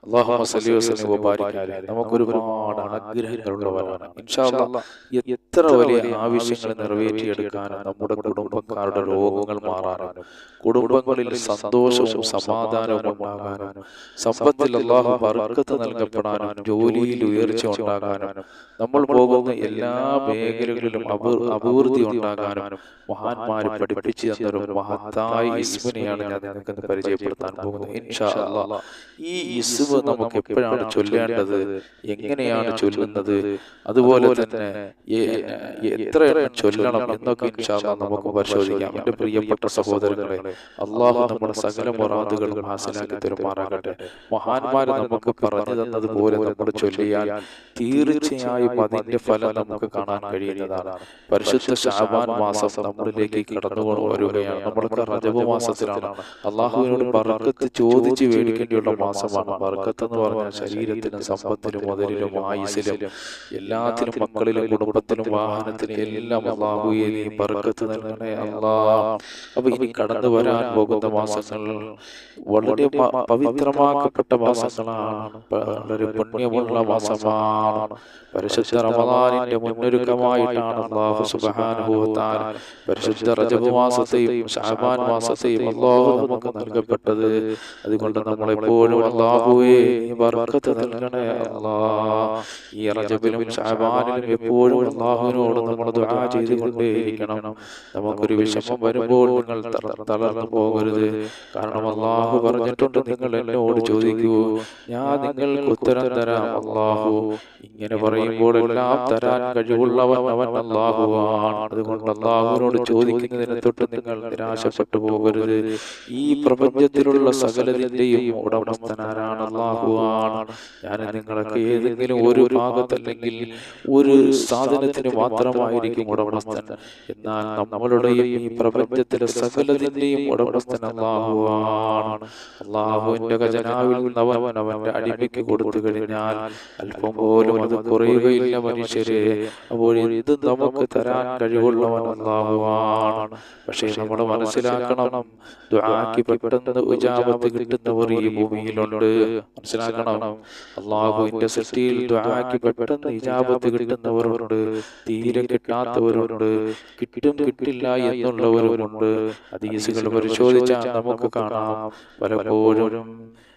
അല്ലാഹുമ്മ സ്വല്ലി വസല്ലം വബാരിക് അലൈഹി. നമുക്ക് ഒരുപാട് ആഗ്രഹങ്ങളുള്ളവരാണ്. ഇൻഷാ അല്ലാഹ് എത്ര വലിയ ആവശ്യങ്ങൾ നിറവേറ്റിയെടുക്കാനും നമ്മുടെ കുടുംബക്കാരുടെ രോഗങ്ങൾ മാറാനും കുടുംബങ്ങളിൽ സന്തോഷവും സമാധാനവും ഉണ്ടാകാനും സമ്പത്തിൽ അല്ലാഹു ബർക്കത്ത് നൽകപ്പെടാനും ജോലിയിൽ ഉയർച്ച ഉണ്ടാകാനും നമ്മൾ പോകുന്ന എല്ലാ മേഖലകളിലും അഭിവൃദ്ധി ഉണ്ടാകാനും മഹാന്മാർ പഠിപ്പിച്ചു തന്നൊരു മഹത്തായ ഇസ്മിനെയാണ് ഞാൻ നിങ്ങൾക്ക് പരിചയപ്പെടുത്താൻ പോകുന്നത് ഇൻഷാ അല്ലാഹ്. ഈ ഇസ്മ നമുക്ക് എപ്പോഴാണ് ചൊല്ലേണ്ടത്, എങ്ങനെയാണ് ചൊല്ലുന്നത്, അതുപോലെ തന്നെ എത്ര എണ്ണം ചൊല്ലണം എന്നൊക്കെ ഇൻഷാ അല്ലാഹ് നമുക്ക് പരിശോധിക്കാം. എൻ്റെ പ്രിയപ്പെട്ട സഹോദരങ്ങളെ, അള്ളാഹു നമ്മുടെ സകല മുറാദുകളും ഹാസിലാക്കി തരുമാറാകട്ടെ. മഹാന്മാര് നമുക്ക് പറഞ്ഞു തന്നതുപോലെ നമ്മൾ ചൊല്ലിയാൽ തീർച്ചയായും അതിന്റെ ഫലം നമുക്ക് കാണാൻ കഴിയുന്നതാണ്. പരിശുദ്ധ ശഅബാൻ മാസം നമ്മളിലേക്ക് കടന്നു വരികയാണ്. നമ്മളൊക്കെ റജബ് മാസത്തിലാണ്. അള്ളാഹുവിനോട് ബർക്കത്ത് ചോദിച്ച് മേടിക്കേണ്ടിയുള്ള മാസമാണ്. ബർക്കത്ത് എന്ന് പറഞ്ഞാൽ ശരീരത്തിലും സമ്പത്തിലും മുതലിലും ആയുസ്സിലും എല്ലാത്തിലും മക്കളിലും കുടുംബത്തിലും വാഹനത്തിലും എല്ലാം അള്ളാഹുവേ നീ ബർക്കത്ത് നൽകണേ അല്ലാഹ്. അപ്പൊ ഇനി കടന്നു വരാൻ പോകുന്ന മാസങ്ങൾ വളരെ പവിത്രമാക്കപ്പെട്ട മാസങ്ങളാണ്, വളരെ പുണ്യമുള്ള മാസമാണ്. പരിശുദ്ധ റമദാനിന്റെ മുന്നൊരുക്കമായിട്ടാണ് അല്ലാഹു സുബ്ഹാനഹു വ തആല പരിശുദ്ധ റജബ് മാസത്തെയും ശഅബാൻ മാസത്തെയും അല്ലാഹു നമുക്ക് നൽകപ്പെട്ടത്. അതുകൊണ്ട് നമ്മളെപ്പോഴും അല്ലാഹുവേ നീ ബർക്കത്ത് നൽകണേ അല്ലാഹ്. ഈ റജബിലും ശഅബാനിലും എപ്പോഴും അല്ലാഹുവിനോട് നമ്മൾ ദുആ ചെയ്തുകൊണ്ടേയിരിക്കണം. നമുക്കൊരു വിഷമം വരുമ്പോൾ നിങ്ങൾ തളർന്നു പോകരുത്. കാരണം അല്ലാഹു പറഞ്ഞിട്ടുണ്ട്, നിങ്ങൾ എന്നോട് ചോദിക്കൂ, ഞാൻ നിങ്ങൾക്ക് ഉത്തരം തരാം. അല്ലാഹു ഇങ്ങനെ പറയുമ്പോൾ എല്ലാം തരാൻ കഴിവുള്ളവൻ അവൻ അല്ലാഹുവാണ്. അതുകൊണ്ട് അല്ലാഹുവിനോട് ചോദിക്കുന്നതിനെ തൊട്ട് നിങ്ങൾ നിരാശപ്പെട്ടു പോകരുത്. ഈ പ്രപഞ്ചത്തിലുള്ള സകലതിന്റെയും ഉടമസ്ഥനാരാണ്, അല്ലാഹുവാണ്. ഞാൻ നിങ്ങളൊക്കെ ഏതെങ്കിലും ഒരു ഭാഗത്തല്ലെങ്കിൽ ഒരു സാധനത്തിന് മാത്രമായിരിക്കും ഉടമസ്ഥൻ. എന്നാൽ നമ്മളുടെയും ഈ പ്രപഞ്ചത്തിലെ സകലതിന്റെയും ഉടമസ്ഥൻ അല്ലാഹുവാണ്. അല്ലാഹുവിന്റെ ഖജനാവിൽ നിന്ന് അവന്റെ അടിമയ്ക്ക് കൊടുത്തു കഴിഞ്ഞാൽ അല്പം പോലും അത് കുറയുകയില്ല മനുഷ്യരെ. അപ്പോൾ ഇത് നമുക്ക് തരാൻ കഴിവുള്ളവൻ അല്ലാഹുവാണ്. പക്ഷേ നമ്മൾ മനസ്സിലാക്കണം, ദുആക്ക് പെട്ടെന്ന് ഇജാബത്ത് കിട്ടുന്നവർ ഈ ഭൂമിയിലുണ്ട്. മനസ്സിലാക്കണം, അല്ലാഹുവിന്റെ സൃഷ്ടിയിൽ ദുആക്ക് പെട്ടെന്ന് ഇജാബത്ത് കിട്ടുന്നവരുണ്ട്, തീരെ കിട്ടാത്തവരുണ്ട്, കിട്ടും കിട്ടില്ല എന്നുള്ളവരുമുണ്ട്. ഹദീസുകൾ പരിശോധിച്ചാൽ നമുക്ക് കാണാം, പലപ്പോഴും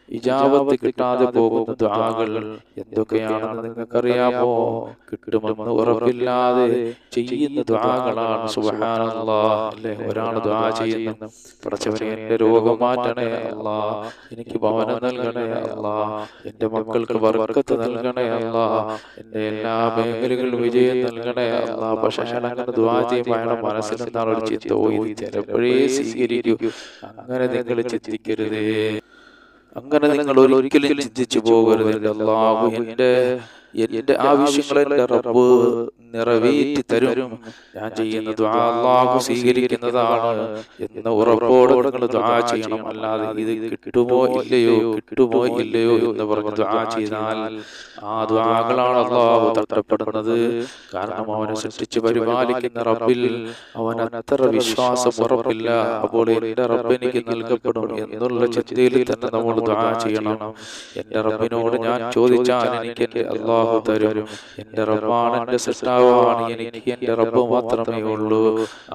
ഇജാബത്ത് കിട്ടാതെ പോകുന്ന ദുആകൾ എന്തൊക്കെയാണെന്ന് നിങ്ങൾക്കറിയാമോ? കിട്ടുമെന്ന് ഉറപ്പില്ലാതെ ചെയ്യുന്ന ദുആകളാണ്. സുബ്ഹാനല്ലാഹ് അല്ലേ? ഒരാൾ ദുആ ചെയ്യുന്നു, പടച്ചവനെ എൻ്റെ രോഗം മാറ്റണേ അല്ലാഹ്, എനിക്ക് ഭവനം നൽകണേ അല്ലാഹ്, എൻ്റെ മക്കൾക്ക് ബർക്കത്ത് നൽകണേ അല്ലാഹ്, എൻ്റെ എല്ലാ മേഖലകളിലും വിജയം നൽകണേ അല്ലാഹ്. പക്ഷേ അയാൾ അങ്ങനെ ദുആ ചെയ്യുമ്പോൾ അയാളുടെ മനസ്സിലെന്താണ് ഒരു ചിന്ത, ഇത് ചിലപ്പോഴേ സ്വീകരിക്കൂ. അങ്ങനെ നിങ്ങൾ ചിന്തിക്കരുതേ. അങ്ങനെ നിങ്ങൾ ഒരിക്കലും ചിന്തിച്ചു പോകരുത്, അല്ലാഹു എന്റെ ആവശ്യങ്ങൾ എൻ്റെ റബ്ബ് നിറവേറ്റി തരും, ഞാൻ ചെയ്യുന്ന ദുആ അല്ലാഹു സ്വീകരിക്കുന്നതാണ് എന്ന ഉറപ്പോടെ നിങ്ങൾ ദുആ ചെയ്യണം. അല്ലാതെ ഇത് കിട്ടുമോ ഇല്ലയോ കിട്ടുമോ ഇല്ലയോ എന്ന് പറഞ്ഞ് ദുആ ചെയ്താൽ ആ ദുആകളാണ് അല്ലാഹു തട്ടപ്പെടുന്നത്. കാരണം അവനെ സൃഷ്ടിച്ച് പരിപാലിക്കുന്ന റബ്ബിൽ അവൻ അത്ര വിശ്വാസം ഉറപ്പില്ല. അപ്പോൾ എൻ്റെ റബ്ബ് എനിക്ക് നൽകപ്പെടും എന്നുള്ള ചിന്തയിൽ തന്നെ നമ്മൾ ദുആ ചെയ്യണം. എൻ്റെ റബ്ബിനോട് ഞാൻ ചോദിച്ചാൽ എനിക്ക് എൻ്റെ അല്ലാഹു തരും. എൻ്റെ റബ്ബാണ് എൻ്റെ സൃഷ്ടാവാണ്, എനിക്ക് എൻ്റെ റബ്ബ് മാത്രമേ ഉള്ളൂ.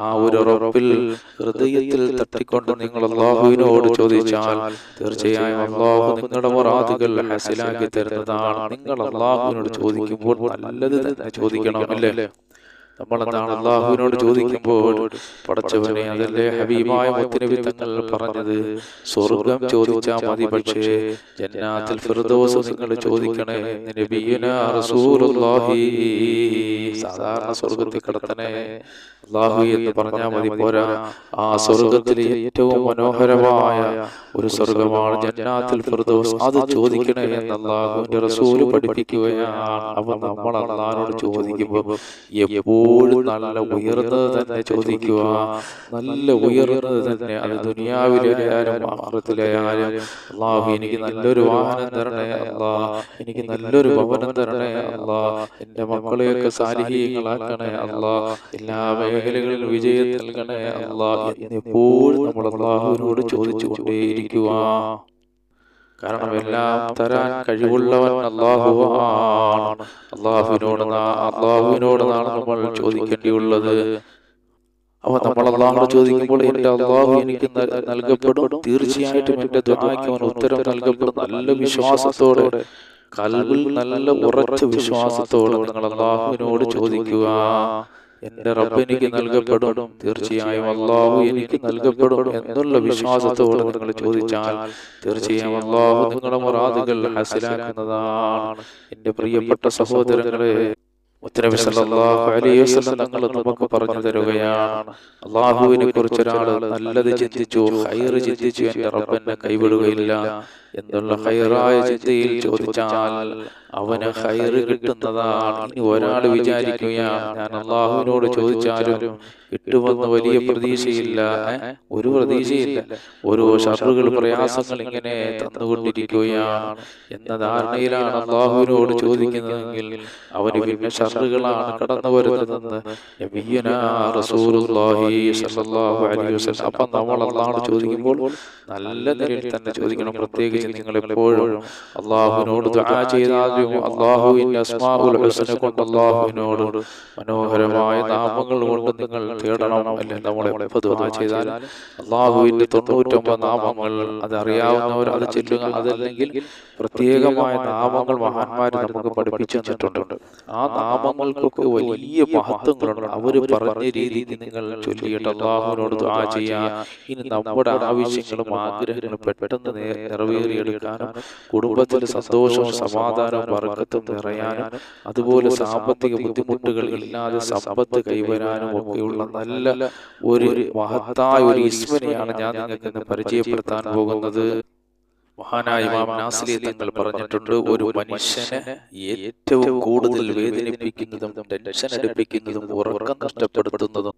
ആ ഒരു റബ്ബിൽ ഹൃദയത്തിൽ തട്ടിക്കൊണ്ട് നിങ്ങൾ അല്ലാഹുവിനോട് ചോദിച്ചാൽ തീർച്ചയായും അല്ലാഹു നിങ്ങളുടെ മുറാദുകൾ ഹസിലാക്കി തരുന്നതാണ്. നിങ്ങൾ അല്ലാഹുവിനോട് ചോദിക്കുമ്പോൾ നല്ലത് തന്നെ ചോദിക്കണം, അല്ലേ? നമ്മളെന്താണ് അല്ലാഹുവിനോട് ചോദിക്കുമ്പോൾ, പടച്ചവനെ, അതല്ലേ ഹബീബായ മുത്തുനബി തങ്ങൾ പറഞ്ഞത്, സ്വർഗം ചോദിച്ചാൽ മതി, പക്ഷേ ജന്നാത്തുൽ ഫിർദൗസ് നിങ്ങൾ ചോദിക്കണേ നബിയുനാ റസൂലുള്ളാഹി. സാധാരണ സ്വർഗത്തിൽ കിടത്തണേ അല്ലാഹു എന്ന് പറഞ്ഞാൽ മതി, പോരാ. ആ സ്വർഗത്തിലെ ഏറ്റവും മനോഹരമായ ഒരു സ്വർഗമാണ് ജന്നാത്തുൽ ഫിർദൗസ്. അത് ചോദിക്കണേ എന്ന് അല്ലാഹുവിന്റെ റസൂൽ പഠിപ്പിക്കുകയാണ്. അപ്പോൾ നമ്മൾ അല്ലാഹുവിനോട് ചോദിക്കുമ്പോൾ എപ്പോഴും നല്ല ഉയർന്നത് തന്നെ ചോദിക്കുക, നല്ല ഉയർന്നത് തന്നെ. അത് ദുനിയാവിലായാലും ആഖിറത്തിലായാലും, അല്ലാഹു എനിക്ക് നല്ലൊരു വാഹനം തരണേ അല്ലാഹ്, എനിക്ക് നല്ലൊരു ഭവനം തരണേ അല്ലാഹ്, എൻ്റെ മക്കളെയൊക്കെ സാലിഹീങ്ങളാക്കണേ അല്ലാഹ്, എല്ലാ മേഖലകളിലും വിജയം നൽകണേ അല്ലാഹ് എന്നെപ്പോഴും നമ്മൾ അല്ലാഹുവിനോട് ചോദിച്ചു കൊണ്ടേയിരിക്കുക. കാരണം എല്ലാം തരാൻ കഴിവുള്ളവൻ അല്ലാഹുവാണ്. അല്ലാഹുവിനോടാണ് നമ്മൾ ചോദിക്കേണ്ടിയുള്ളത്. അപ്പൊ നമ്മൾ അല്ലാഹുവോട് ചോദിക്കുമ്പോൾ എന്റെ അല്ലാഹു എനിക്ക് നൽകപ്പെടും, തീർച്ചയായിട്ടും എന്റെ ദുആക്ക് അവൻ ഉത്തരം നൽകപ്പെടും. നല്ല വിശ്വാസത്തോടെ, ഖൽബിൽ നല്ല ഉറച്ച വിശ്വാസത്തോടെ നിങ്ങൾ അല്ലാഹുവിനോട് ചോദിക്കുക. എന്റെ റബ്ബ് എനിക്ക് നൽകപ്പെടും, തീർച്ചയായും അല്ലാഹു എനിക്ക് നൽകപ്പെടും എന്നുള്ള വിശ്വാസത്തോടെ നിങ്ങൾ ചോദിച്ചാൽ തീർച്ചയായും അല്ലാഹു നിങ്ങളുടെ മുറാദുകൾ ഹസിലാക്കുന്നതാണ്. എന്റെ പ്രിയപ്പെട്ട സഹോദരങ്ങളെ, മുത്തനബി സല്ലല്ലാഹു അലൈഹി വസല്ലം തങ്ങൾ നമുക്ക് പറഞ്ഞു തരുകയാണ്, അല്ലാഹുവിനെ കുറിച്ച് ഒരാൾ നല്ലത് ചിന്തിച്ചു, ഖൈർ ചിന്തിച്ചു, എന്റെ റബ്ബ് എന്നെ കൈവിടുകയില്ല എന്നുള്ള ഖൈറായ ചിന്തയിൽ ചോദിച്ചാൽ അവന് ഖൈർ കിട്ടുന്നതാണ്. ഇനി ഒരാൾ വിചാരിക്കുകയാണ്, ഞാൻ അല്ലാഹുവിനോട് ചോദിച്ചാലും കിട്ടുമെന്ന് വലിയ പ്രതീക്ഷയില്ല, ഒരു പ്രതീക്ഷയില്ല, ഓരോ ഷർറുകൾ, പ്രയാസങ്ങൾ ഇങ്ങനെ തന്നുകൊണ്ടിരിക്കുകയാണ് എന്ന ധാരണയിലാണ് അല്ലാഹുവിനോട് ചോദിക്കുന്നതെങ്കിൽ അവന് പിന്നെ ഷർറുകളാണ് കടന്നു വരുന്നതെന്ന് നബിയുനാ റസൂലുള്ളാഹി സ്വല്ലല്ലാഹു അലൈഹി വസല്ലം. അപ്പം നമ്മൾ അല്ലാഹുവോട് ചോദിക്കുമ്പോൾ നല്ല നിലയിൽ തന്നെ ചോദിക്കണം. പ്രത്യേകിച്ച് നിങ്ങൾ എപ്പോഴും അല്ലാഹുവിനോട് ദുആ ചെയ്താലും അല്ലാഹുവിന്റെ അസ്മാഉൽ ഹുസ്ന കൊണ്ട് അല്ലാഹുവിനോട് മനോഹരമായ നാമങ്ങൾ കൊണ്ട് നിങ്ങൾ തേടണം. അല്ലെ, നമ്മൾ എപ്പോൾ ദുആ ചെയ്താലും അല്ലാഹുവിന്റെ 99 നാമങ്ങൾ അതറിയാവുന്നവർ അത് ചൊല്ലുക. അതല്ലെങ്കിൽ പ്രത്യേകമായ നാമങ്ങൾ മഹാന്മാർ നമുക്ക് പഠിപ്പിച്ചു തന്നിട്ടുണ്ട്. ആ നാമങ്ങൾക്കൊക്കെ വലിയ മഹത്വങ്ങളുണ്ട്. അവര് പറഞ്ഞ രീതിയിൽ നിങ്ങൾ ചൊല്ലിയിട്ട് അല്ലാഹുവിനോട് ദുആ ചെയ്യുക. ഇനി നമ്മുടെ ആവശ്യങ്ങളും ആഗ്രഹങ്ങളും പെട്ടെന്ന് നിറവേറിയെടുക്കാനും കുടുംബത്തിൽ സന്തോഷവും സമാധാനവും ബർക്കത്തും നിറയാനും അതുപോലെ സാമ്പത്തിക ബുദ്ധിമുട്ടുകൾ ഇല്ലാതെ സമ്പത്ത് കൈവരാനും ഒക്കെയുള്ള നല്ല ഒരു മഹത്തായ ഒരു ഇസ്മിനെയാണ് ഞാൻ നിങ്ങൾക്ക് പരിചയപ്പെടുത്താൻ പോകുന്നത്. മഹാനായ ഇമാം നാസിരി തങ്ങൾ പറഞ്ഞിട്ടുണ്ട്, ഒരു മനുഷ്യനെ ഏറ്റവും കൂടുതൽ വേദനിപ്പിക്കുന്നതും ടെൻഷൻ അടിപ്പിക്കുന്നതും ഉറക്കം നഷ്ടപ്പെടുത്തുന്നതും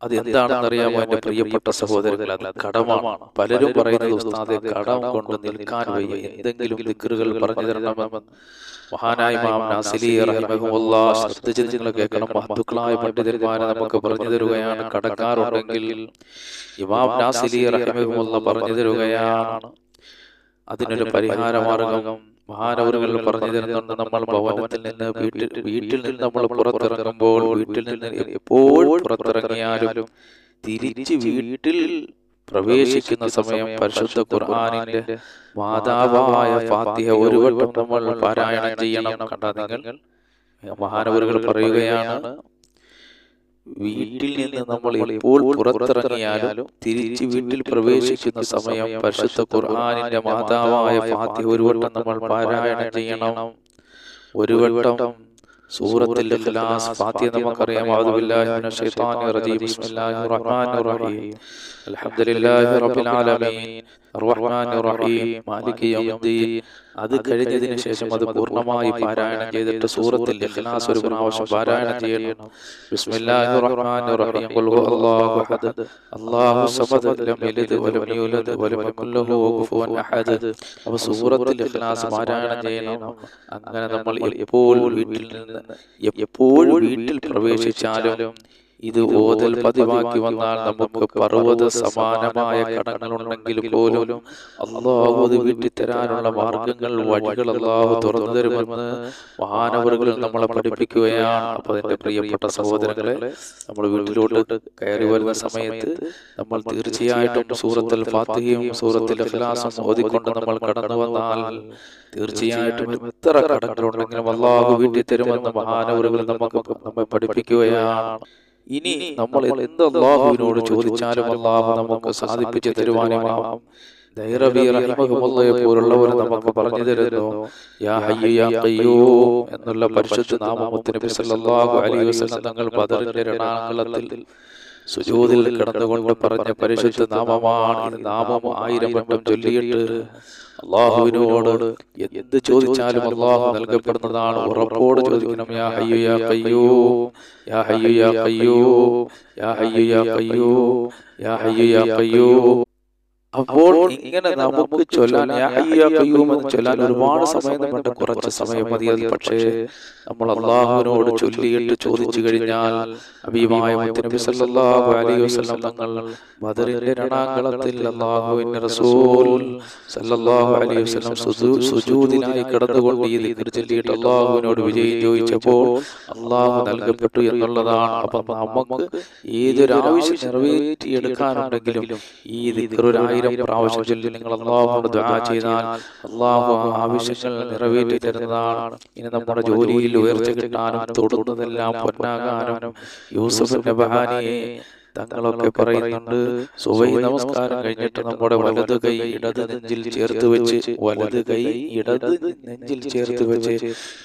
അത് എന്താണെന്ന് അറിയാമോ എന്റെ പ്രിയപ്പെട്ട സഹോദരങ്ങൾ? അത് കടമാണ്. പലരും പറയുന്നത്, ഉസ്താദെ കടം കൊണ്ട് നിൽക്കാൻ വയ്യ, എന്തെങ്കിലും ദിക്റുകൾ പറഞ്ഞു തരണമെന്ന്. മഹാനായ ഇമാം നാസിരി റഹിമഹുല്ലാഹ്, ശ്രദ്ധിച്ച് നിങ്ങൾ കേൾക്കണം, മഹത്തുക്കളായ പണ്ഡിതന്മാരെ നമുക്ക് പറഞ്ഞു തരുകയാണ്. കടക്കാറുണ്ടെങ്കിൽ ഇമാം നാസിരി റഹിമഹുല്ലാഹ് പറഞ്ഞു തരുകയാണ് അതിനൊരു പരിഹാര മാർഗം മഹാനവറുകൾ പറഞ്ഞു തരുന്നുണ്ട്. നമ്മൾ ഭവനത്തിൽ നിന്ന് വീട്ടിൽ നിന്ന് നമ്മൾ പുറത്തിറങ്ങുമ്പോൾ, വീട്ടിൽ നിന്ന് എപ്പോൾ പുറത്തിറങ്ങിയാലും തിരിച്ച് വീട്ടിൽ പ്രവേശിക്കുന്ന സമയം പരിശുദ്ധ ഖുർആനിന്റെ മാതാവായ ഫാത്തിഹ ഒരു വട്ടം നമ്മൾ പാരായണം ചെയ്യണം. കണ്ടാ നിങ്ങൾ, മഹാനവറുകൾ പറയുകയാണ്, വീട്ടിൽ നിന്ന് നമ്മൾ എപ്പോൾ പുറത്തിറങ്ങിയാലും തിരിച്ച് വീട്ടിൽ പ്രവേശിക്കുന്ന സമയം പരിശുദ്ധ ഖുർആനിന്റെ മാതാവായ ഫാത്തിഹ ഒരു വട്ടം നമ്മൾ പാരായണം ചെയ്യണം. ഒരു വട്ടം സൂറത്തുൽ ഇഖ്ലാസ് ഫാത്തിഹ നമുക്കറിയാം. അഊദു ബില്ലാഹി മിനശ് ശൈത്വാനിർ റജീം. ബിസ്മില്ലാഹിർ റഹ്മാനിർ റഹീം. അൽഹംദുലില്ലാഹി റബ്ബിൽ ആലമീൻ അർറഹ്മാനിർ റഹീം മാലികി യൗമിദ്ദീൻ. അത് കഴിഞ്ഞതിന് ശേഷം അത് പൂർണ്ണമായി പാരായണം ചെയ്തിട്ട് സൂറത്തുൽ ഇഖ്ലാസ് ഒരു പ്രാവശ്യം പാരായണം ചെയ്യണം. ബിസ്മില്ലാഹിർ റഹ്മാനിർ റഹീം. ഖുൽ ഹുവല്ലാഹു അഹദ് അല്ലാഹു സമദ് ലം യലിദ് വലം യൂലദ് വലം യകുൽ ലഹു കുഫുവൻ അഹദ്. അപ്പോൾ സൂറത്തുൽ ഇഖ്ലാസ് പാരായണം ചെയ്യണം. അങ്ങനെ നമ്മൾ എപ്പോൾ വീട്ടിൽ പ്രവേശിച്ചാലും ഇത് ഓതൽ പതിവാക്കി വന്നാൽ നമുക്ക് പർവ്വത സമാനമായ കടങ്ങളുണ്ടെങ്കിൽ പോലും അല്ലാഹു അത് വീട്ടിത്തരാനുള്ള മാർഗങ്ങൾ, വഴികൾ അല്ലാഹു തുറന്നു തരുമെന്ന് മഹാനവറുകൾ നമ്മളെ പഠിപ്പിക്കുകയാണ്. അപ്പൊ എന്റെ പ്രിയപ്പെട്ട സഹോദരങ്ങളെ, നമ്മൾ വീട്ടിലോട്ട് കയറി വരുന്ന സമയത്ത് നമ്മൾ തീർച്ചയായിട്ടും സൂറത്തുൽ ഫാത്തിഹയും സൂറത്തുൽ ഇഖ്ലാസും ഓതിക്കൊണ്ട് നമ്മൾ കടന്നു വന്നാൽ തീർച്ചയായിട്ടും എത്ര കടങ്ങളുണ്ടെങ്കിലും അല്ലാഹു വീട്ടിൽ തരുമെന്ന് മഹാനവറുകൾ നമ്മെ പഠിപ്പിക്കുകയാണ്. ഇനി നമ്മൾ എന്ത് അല്ലാഹുവിനോട് ചോദിച്ചാലും അല്ലാഹു നമുക്ക് സാധിപ്പിച്ചു തരുവാനുമാവും. ദൈറബി റഹിമഹുല്ലാഹയെ പോലുള്ളവർ നമുക്ക് പറഞ്ഞു തരുന്നു, യാ ഹയ്യു യാ ഖയ്യൂം എന്നുള്ള പരിശുദ്ധ നാമം നബി സല്ലല്ലാഹു അലൈഹി വസല്ലം തങ്ങൾ ബദറിന്റെ രണാങ്കളത്തിൽ സുജൂദിൽ കിടന്നുകൊണ്ട് പറഞ്ഞ പരിശുദ്ധ നാമമാണ്. ഈ നാമം 1000 വട്ടം ചൊല്ലിയിട്ട് അല്ലാഹുവിനോട് എന്ത് ചോദിച്ചാലും അല്ലാഹു നൽകപ്പെടുന്നതാണ്. ഉറപ്പോട് ചോദിക്കണം. യാ ഹയ്യു യാ ഖയ്യൂം യാ ഹയ്യു യാ ഖയ്യൂം യാ ഹയ്യു യാ ഖയ്യൂം യാ ഹയ്യു യാ ഖയ്യൂം. അപ്പോൾ ഇങ്ങനെ നമുക്ക് ചൊല്ലാൻ യാ ഹയ്യു യാ ഖയ്യൂം എന്ന് ചൊല്ലാൻ ഒരുപാട് സമയം വേണ്ട, കുറച്ച് സമയം മതി. അത് പക്ഷേ നമ്മൾ അള്ളാഹുവിനോട് ചൊല്ലിയിട്ട് ചോദിച്ചു കഴിഞ്ഞാൽ ഹബീബായ മുത്തുനബി സല്ലല്ലാഹു അലൈഹി വസല്ലം തങ്ങൾ ബദറിന്റെ രണാങ്കളത്തിൽ അള്ളാഹുവിന്റെ റസൂൽ സല്ലല്ലാഹു അലൈഹി വസല്ലം സുജൂദിനായി കിടന്നുകൊണ്ട് ഈ ദിക്ർ ചൊല്ലിയിട്ട് അള്ളാഹുവിനോട് വിജയം ചോദിച്ചപ്പോൾ അള്ളാഹു നൽകപ്പെട്ടു എന്നുള്ളതാണ്. അപ്പം നമുക്ക് ഏതൊരു ആവശ്യം നിറവേറ്റിയെടുക്കാനുണ്ടെങ്കിലും ഈ ദിക്ർ 1000 പ്രാവശ്യം ചൊല്ലി നിങ്ങൾ അള്ളാഹുവോട് ദുആ ചെയ്താൽ അള്ളാഹു ആവശ്യങ്ങൾ നിറവേറ്റി തരുന്നതാണ്. ഇനി നമ്മുടെ ജോലിയിൽ ഉയർച്ച കിട്ടാനും തൊടുന്നതെല്ലാം പൊന്നാകാനും യൂസുഫ് നബഹാനിയെ തങ്ങളൊക്കെ പറയുന്നുണ്ട്. സുബഹി നമസ്കാരം കഴിഞ്ഞിട്ട് നമ്മുടെ വലത് കൈ ഇടത് നെഞ്ചിൽ ചേർത്ത് വെച്ച്, വലത് കൈ ഇടത് നെഞ്ചിൽ ചേർത്ത് വെച്ച്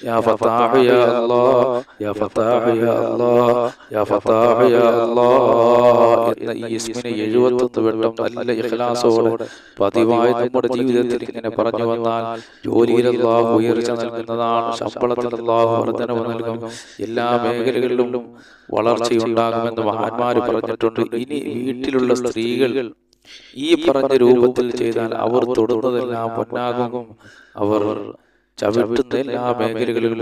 യാ ഫത്താഹ് യാ അല്ലാഹ് യാ ഫത്താഹ് യാ അല്ലാഹ് യാ ഫത്താഹ് യാ അല്ലാഹ് എന്ന ഈ ഇസ്മിനെ 71 വട്ടം നല്ല ഇഖ്ലാസോടെ പതിവായി നമ്മുടെ ജീവിതത്തിൽ ഇങ്ങനെ പറഞ്ഞു വന്നാൽ ജോലിയിൽ അല്ലാഹു ഉയർച്ച നൽകുന്നതാണ്, ശമ്പളത്തിൽ അല്ലാഹു വർധനവ് നൽകും, എല്ലാ മേഖലകളിലും വളർച്ചയുണ്ടാകുമെന്ന് മഹാന്മാർ പറഞ്ഞിട്ടുണ്ട്. ഇനി വീട്ടിലുള്ള സ്ത്രീകൾ ഈ പറഞ്ഞ രൂപത്തിൽ ചെയ്താൽ അവർ തൊടുന്നതെല്ലാം പൊന്നാകും, അവർ ചവിട്ടുന്ന എല്ലാ മേഖലകളിലും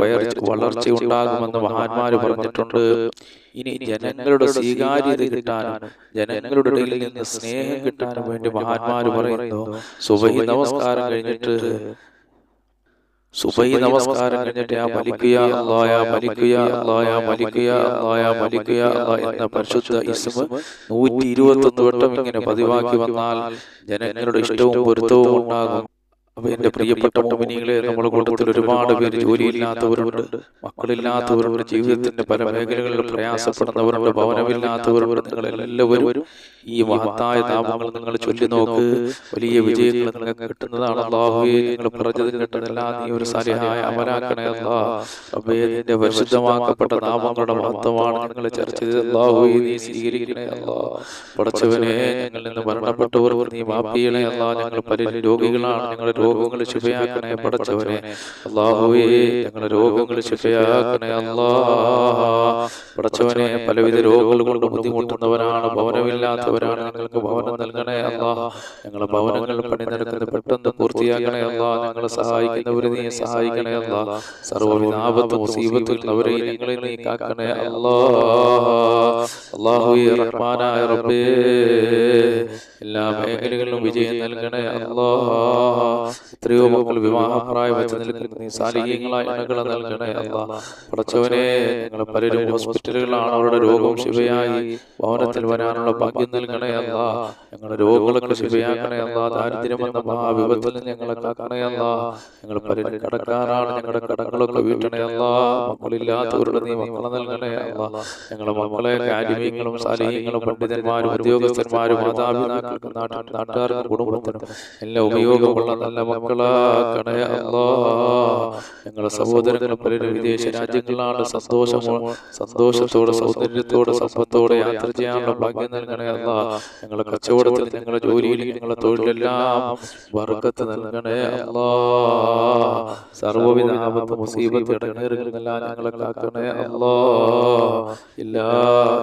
വളർച്ചയുണ്ടാകുമെന്ന് മഹാന്മാർ പറഞ്ഞിട്ടുണ്ട്. ഇനി ജനങ്ങളുടെ സ്വീകാര്യത കിട്ടാനും ജനങ്ങളുടെ ഇടയിൽ നിന്ന് സ്നേഹം കിട്ടാനും വേണ്ടി മഹാന്മാർ പറയുന്നു, സുബഹി നമസ്കാരം കഴിഞ്ഞിട്ട് യാ മലിക് യാ അല്ലാഹ് യാ മലിക് യാ അല്ലാഹ് യാ മലിക് യാ അല്ലാഹ് യാ മലിക് യാ അല്ലാഹ് എന്ന പരിശുദ്ധ ഇസ്മ 121 വട്ടം ഇങ്ങനെ പതിവാക്കി വന്നാൽ ജനങ്ങളുടെ ഇഷ്ടവും പൊരുത്തവും ഉണ്ടാകും. അപ്പൊ എന്റെ പ്രിയപ്പെട്ട മുഅ്മിനീങ്ങളെ, നമ്മുടെ കൂട്ടത്തിൽ ഒരുപാട് പേര് ജോലിയില്ലാത്തവരുണ്ട്, മക്കളില്ലാത്തവരുണ്ട്, ജീവിതത്തിന്റെ പല മേഖലകളിൽ പ്രയാസപ്പെടുന്നവരുണ്ട്, ഭവനമില്ലാത്തവരുണ്ട്. നിങ്ങൾ എല്ലാവരും ഈ മഹത്തായ നാമങ്ങൾ നിങ്ങൾ ചൊല്ലി നോക്ക്, വലിയ വിജയങ്ങൾ നിങ്ങൾക്ക് കിട്ടുന്നതാണ്. അല്ലാഹുവേ, നിങ്ങൾ പറഞ്ഞത് കേട്ടതെല്ലാം നീ ഒരു സാലിഹായ അമലാക്കണേ അല്ലാഹ്. റബ്ബേ, നിന്റെ പരിശുദ്ധമാക്കപ്പെട്ട നാമങ്ങളുടെ മഹത്വമാണ് നിങ്ങൾ ചർച്ച ചെയ്തത്. അല്ലാഹുവേ, നീ സ്വീകരിക്കണേ അല്ലാഹ്. പടച്ചവനെ, ഞങ്ങളിൽ നിന്ന് മരണപ്പെട്ടവർക്ക് നീ മാഫ് ചെയ്യണേ അല്ലാഹ്. ഞങ്ങൾ പലരും രോഗികളാണ്, ഞങ്ങളുടെ രോഗങ്ങൾ ശിഫയാക്കണേ പടച്ചവനെ. അല്ലാഹുവേ, ഞങ്ങളുടെ രോഗങ്ങൾ ശിഫയാക്കണേ അല്ലാഹ്. പടച്ചവനെ, പലവിധ രോഗങ്ങൾ കൊണ്ട് ബുദ്ധിമുട്ടുന്നവരാണ്, ഭവനമില്ലാത്തവരാണ്, ഞങ്ങൾക്ക് ഭവനം നൽകണേ അല്ലാഹ്. ഞങ്ങളുടെ ഭവനങ്ങൾ പണി നടക്കുന്നത് പെട്ടെന്ന് പൂർത്തിയാക്കണേ അല്ലാഹ്. ഞങ്ങളെ സഹായിക്കുന്നവരെ നീ സഹായിക്കണേ അല്ലാഹ്. സർവ്വവിധ ആപത്തും മുസീബത്തും അവരെ ഞങ്ങളെ നീ കാക്കണേ അല്ലാഹ്. അല്ലാഹുവേ, റഹ്മാനായ റബ്ബേ, എല്ലാ മേഖലകളിലും വിജയം നൽകണേ അല്ലാഹ്. എത്രയോ മക്കൾ വിവാഹപ്രായം വെച്ച് നിൽക്കുന്ന നീ സാലിഹീങ്ങളായ ഇണകളെ നൽകണേ അല്ലാഹ്. പടച്ചവനെ, ഞങ്ങൾ പലരും ഹോസ്പിറ്റലുകളാണ്, അവരുടെ രോഗം ശിഫയായി ഭവനത്തിൽ വരാനുള്ള ഭാഗ്യം നൽകണേ അല്ലാഹ്. ഞങ്ങളുടെ രോഗങ്ങളൊക്കെ ശിഫയാക്കണേ അല്ലാഹ്. ദാരിദ്ര്യമെന്ന മഹാവിപത്തിൽ നിന്ന് ഞങ്ങളെ കാക്കണേ അല്ലാഹ്. ഞങ്ങൾ പലരും കടക്കാരാണ്, ഞങ്ങളുടെ കടങ്ങളൊക്കെ വീട്ടണേ അല്ലാഹ്. മക്കളില്ലാത്തവരുടെ നീ മക്കളെ നൽകണേ അല്ലാഹ്. ഞങ്ങളുടെ മക്കളെ ആലിമീങ്ങളും സാലിഹീങ്ങളും പണ്ഡിതന്മാരും ഉദ്യോഗസ്ഥന്മാരും മാതാപിതാക്കൾക്കും നാട്ടുകാർക്കും കുടുംബത്തിനും എല്ലാം ഉപയോഗമുള്ള നല്ല മക്കളാക്കണേ അല്ലാഹ്. ഞങ്ങളുടെ സഹോദരങ്ങൾ പലരും വിദേശ രാജ്യങ്ങളിലാണ്, സന്തോഷത്തോടെ സൗന്ദര്യത്തോടെ സമ്പത്തോടെ യാത്ര ചെയ്യാനുള്ള ഭാഗ്യം നൽകണേ അല്ലാഹ്. ഞങ്ങളുടെ കച്ചവടത്തിൽ, ഞങ്ങളുടെ ജോലിയിൽ, ഞങ്ങളുടെ തൊഴിലെല്ലാം ബർക്കത്ത് നൽകണേ അല്ലാഹ്. സർവ്വവിധ ആപത്ത് മുസീബത്ത് ഇടങ്ങേറുകളെല്ലാം ഞങ്ങളെ കാക്കണേ അല്ലാഹ്.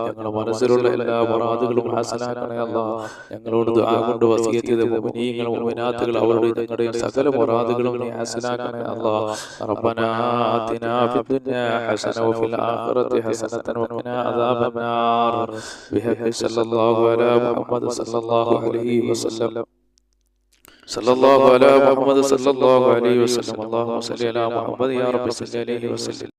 ഞങ്ങളുടെ മനസ്സിലുള്ള എല്ലാ മുറാദുകളും ഹാസനാക്കണേ അല്ലാഹ്. ഞങ്ങളോട് ദുആ കൊണ്ട് വസിയത്ത് ചെയ്ത മുഅ്മിനീങ്ങൾ മുഅ്മിനാത്തുകൾ അവരുടെ ഞങ്ങളുടെ സകല മുറാദുകളും നീ ഹാസനാക്കണേ അല്ലാഹ്. റബ്ബനാ ആതിനാ ഫിദ്ദുനിയാ ഹസന വഫിൽ ആഖിറതി ഹസനതൻ വഖിനാ അദാബന്നാർ ബിഹഖി സല്ലല്ലാഹു അലാ മുഹമ്മദ് സല്ലല്ലാഹു അലൈഹി വസല്ലം. സല്ലല്ലാഹു അലാ മുഹമ്മദ് സല്ലല്ലാഹു അലൈഹി വസല്ലം. അല്ലാഹുമ്മ സല്ലി അലാ മുഹമ്മദ് യാ റബ്ബി സല്ലി അലൈഹി വസല്ലം.